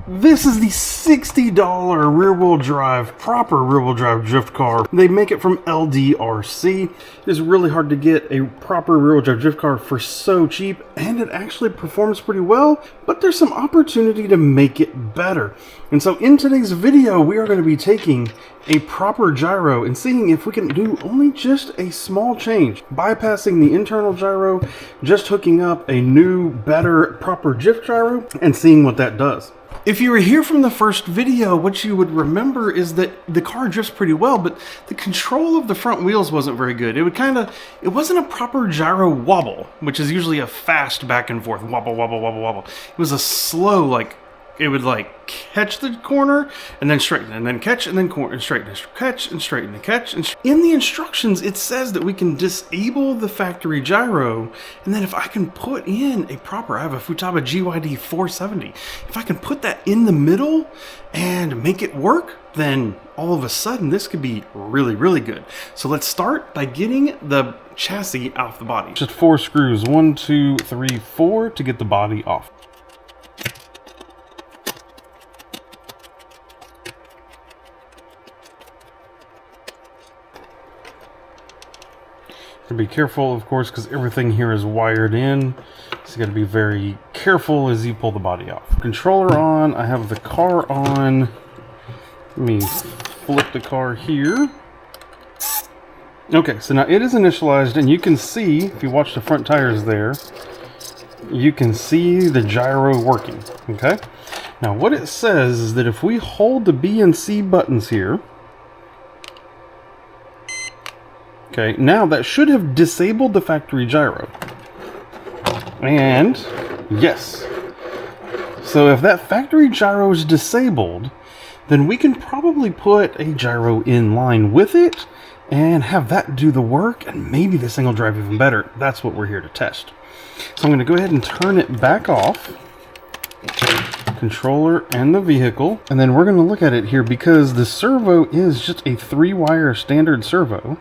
This is the $60 rear-wheel drive, proper rear-wheel drive drift car. They make it from LDRC. It's really hard to get a proper rear-wheel drive drift car for so cheap, and it actually performs pretty well, but there's some opportunity to make it better. And so in today's video, we are going to be taking a proper gyro and seeing if we can do only just a small change, bypassing the internal gyro, just hooking up a new, better, proper drift gyro, and seeing what that does. If you were here from the first video, what you would remember is that the car drifts pretty well, but the control of the front wheels wasn't very good. It wasn't a proper gyro wobble, which is usually a fast back and forth wobble, wobble, wobble, wobble. It was a slow, it would catch the corner and then straighten, and then catch and then corner and straighten, and catch and straighten, and catch and in the instructions it says that we can disable the factory gyro, and then if I can put in a proper, I have a Futaba GYD 470, if I can put that in the middle and make it work, then all of a sudden this could be really, really good. So let's start by getting the chassis off the body. Just 4 screws, 1, 2, 3, 4 to get the body off. Be careful, of course, because everything here is wired in, so you got to be very careful as you pull the body off. Controller on, I have the car on. Let me flip the car here. Okay, so now it is initialized, and you can see, if you watch the front tires there, you can see the gyro working, okay? Now what it says is that if we hold the B and C buttons here, okay, now that should have disabled the factory gyro. And yes. So if that factory gyro is disabled, then we can probably put a gyro in line with it and have that do the work, and maybe this thing will drive even better. That's what we're here to test. So I'm going to go ahead and turn it back off. Controller and the vehicle, and then we're going to look at it here because the servo is just a 3-wire standard servo.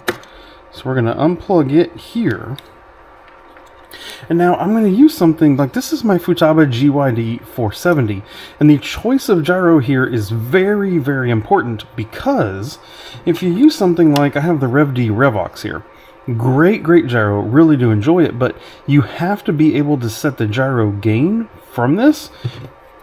So we're going to unplug it here. And now I'm going to use something like, this is my Futaba GYD 470. And the choice of gyro here is very, very important, because if you use something like, I have the RWD Revox here. Great, great gyro, really do enjoy it, but you have to be able to set the gyro gain from this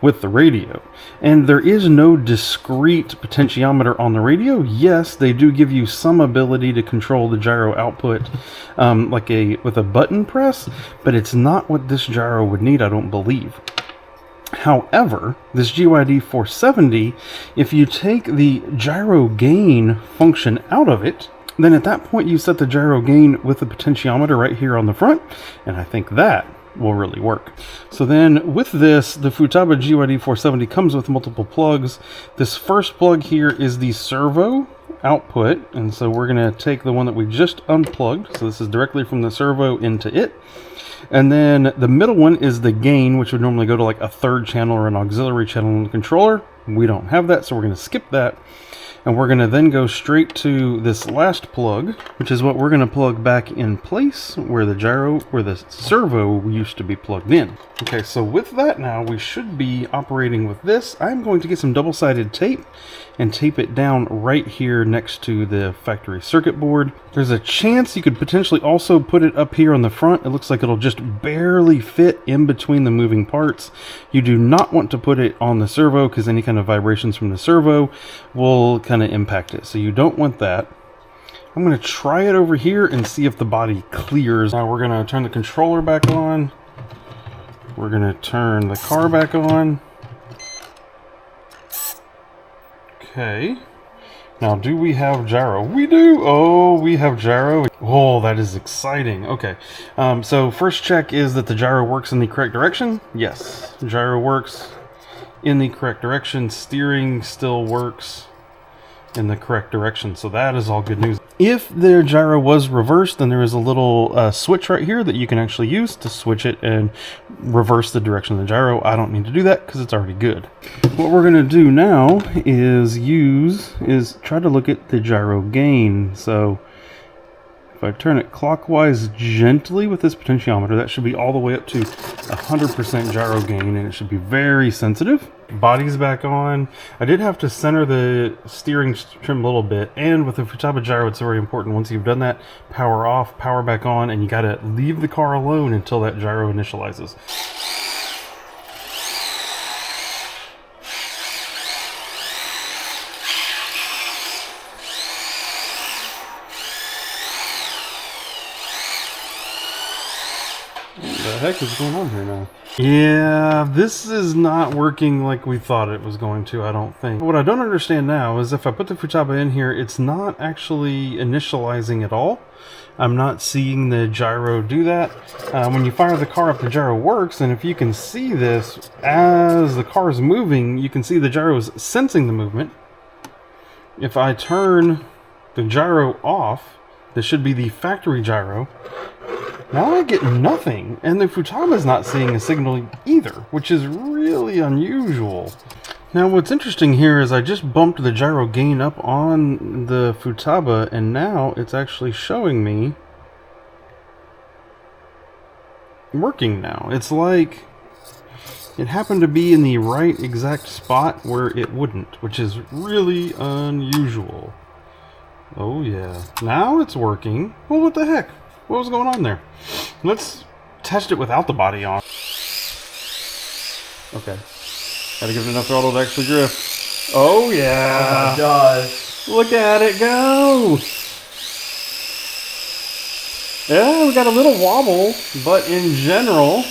with the radio, and there is no discrete potentiometer on the radio. Yes, they do give you some ability to control the gyro output with a button press, but it's not what this gyro would need, I don't believe. However, this GYD 470, if you take the gyro gain function out of it, then at that point you set the gyro gain with the potentiometer right here on the front, and I think that will really work. So then with this, the Futaba GYD 470 comes with multiple plugs. This first plug here is the servo output, and so we're going to take the one that we just unplugged. So this is directly from the servo into it. And then the middle one is the gain, which would normally go to a third channel or an auxiliary channel on the controller. We don't have that, so we're going to skip that. And we're going to then go straight to this last plug, which is what we're going to plug back in place where the servo used to be plugged in. Okay, so with that now, we should be operating with this. I'm going to get some double-sided tape and tape it down right here next to the factory circuit board. There's a chance you could potentially also put it up here on the front. It looks like it'll just barely fit in between the moving parts. You do not want to put it on the servo, because any kind of vibrations from the servo will kind of impact it. So you don't want that. I'm going to try it over here and see if the body clears. Now we're going to turn the controller back on. We're going to turn the car back on. Okay. Now, do we have gyro? We do! Oh, we have gyro. Oh, that is exciting. Okay. So first check is that the gyro works in the correct direction. Yes. Gyro works in the correct direction. Steering still works in the correct direction. So that is all good news. If the gyro was reversed, then there is a little switch right here that you can actually use to switch it and reverse the direction of the gyro. I don't need to do that because it's already good. What we're going to do now is try to look at the gyro gain. So If I turn it clockwise gently with this potentiometer, that should be all the way up to 100% gyro gain, and it should be very sensitive. Body's back on. I did have to center the steering trim a little bit, and with the Futaba gyro, it's very important. Once you've done that, power off, power back on, and you gotta leave the car alone until that gyro initializes. What the heck is going on here now? Yeah, this is not working like we thought it was going to, I don't think. What I don't understand now is if I put the Futaba in here, it's not actually initializing at all. I'm not seeing the gyro do that. When you fire the car up, the gyro works, and if you can see this, as the car is moving, you can see the gyro is sensing the movement. If I turn the gyro off, this should be the factory gyro. Now I get nothing, and the Futaba is not seeing a signal either, which is really unusual. Now what's interesting here is I just bumped the gyro gain up on the Futaba, and now it's actually showing me working now. It's like it happened to be in the right exact spot where it wouldn't, which is really unusual. Oh yeah, now it's working. Well, what the heck? What was going on there? Let's test it without the body on. Okay. Gotta give it enough throttle to actually drift. Oh yeah! Oh my god. Look at it go! Yeah, we got a little wobble, but in general...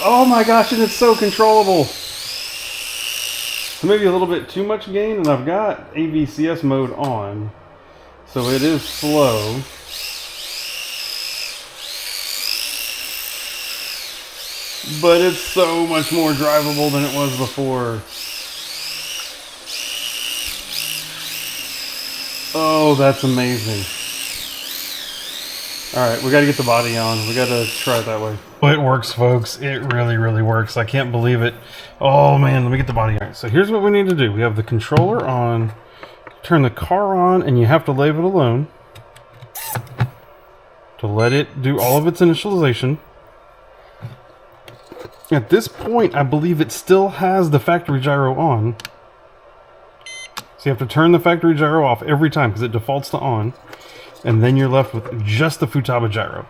Oh my gosh, and it's so controllable! So maybe a little bit too much gain, and I've got AVCS mode on. So it is slow. But it's so much more drivable than it was before. Oh, that's amazing. Alright, we gotta get the body on. We gotta try it that way. It works, folks. It really, really works. I can't believe it. Oh man, let me get the body on. So here's what we need to do. We have the controller on. Turn the car on, and you have to leave it alone to let it do all of its initialization. At this point, I believe it still has the factory gyro on. So you have to turn the factory gyro off every time because it defaults to on. And then you're left with just the Futaba gyro.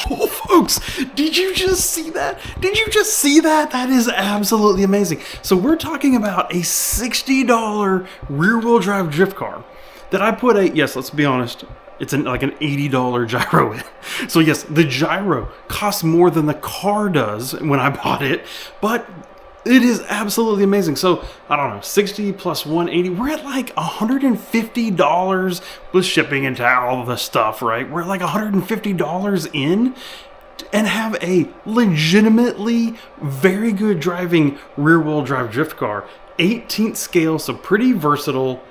Oh, folks, did you just see that? Did you just see that? That is absolutely amazing. So we're talking about a $60 rear-wheel drive drift car that I put a, yes, let's be honest, it's like an $80 gyro in. So yes, the gyro costs more than the car does when I bought it, but it is absolutely amazing. So, I don't know, 60 plus 180, we're at like $150 with shipping and all the stuff, right? We're at like $150 in and have a legitimately very good driving rear-wheel drive drift car. 18th scale, so pretty versatile.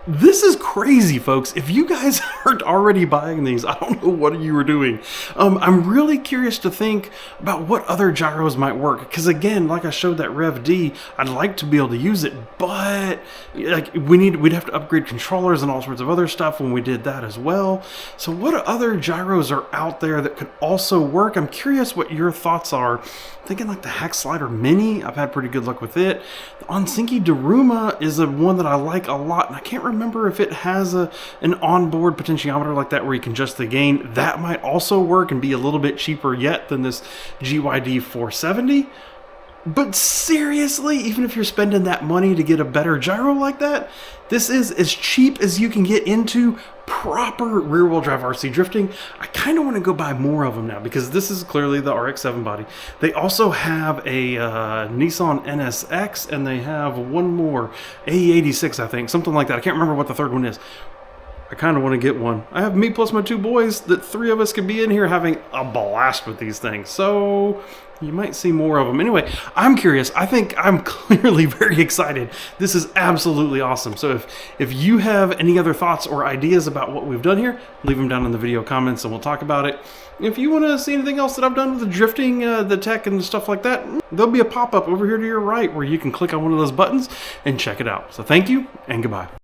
This is crazy, folks. If you guys aren't already buying these, I don't know what you were doing. I'm really curious to think about what other gyros might work. Because again, like I showed that RWD, I'd like to be able to use it, but like we'd have to upgrade controllers and all sorts of other stuff when we did that as well. So what other gyros are out there that could also work? I'm curious what your thoughts are. Thinking like the Hack Slider Mini, I've had pretty good luck with it. The Onsinki Daruma is one that I like a lot, and I can't remember if it has an onboard potentiometer like that where you can adjust the gain. That might also work and be a little bit cheaper yet than this GYD 470. But seriously, even if you're spending that money to get a better gyro like that, this is as cheap as you can get into proper rear-wheel drive RC drifting. I kind of want to go buy more of them now because this is clearly the RX-7 body. They also have a Nissan NSX, and they have one more, AE86, I think, something like that. I can't remember what the third one is. I kind of want to get one. I have me plus my 2 boys, that 3 of us could be in here having a blast with these things. So you might see more of them. Anyway, I'm curious. I think I'm clearly very excited. This is absolutely awesome. So if you have any other thoughts or ideas about what we've done here, leave them down in the video comments and we'll talk about it. If you want to see anything else that I've done with the drifting, the tech and stuff like that, there'll be a pop-up over here to your right where you can click on one of those buttons and check it out. So thank you and goodbye.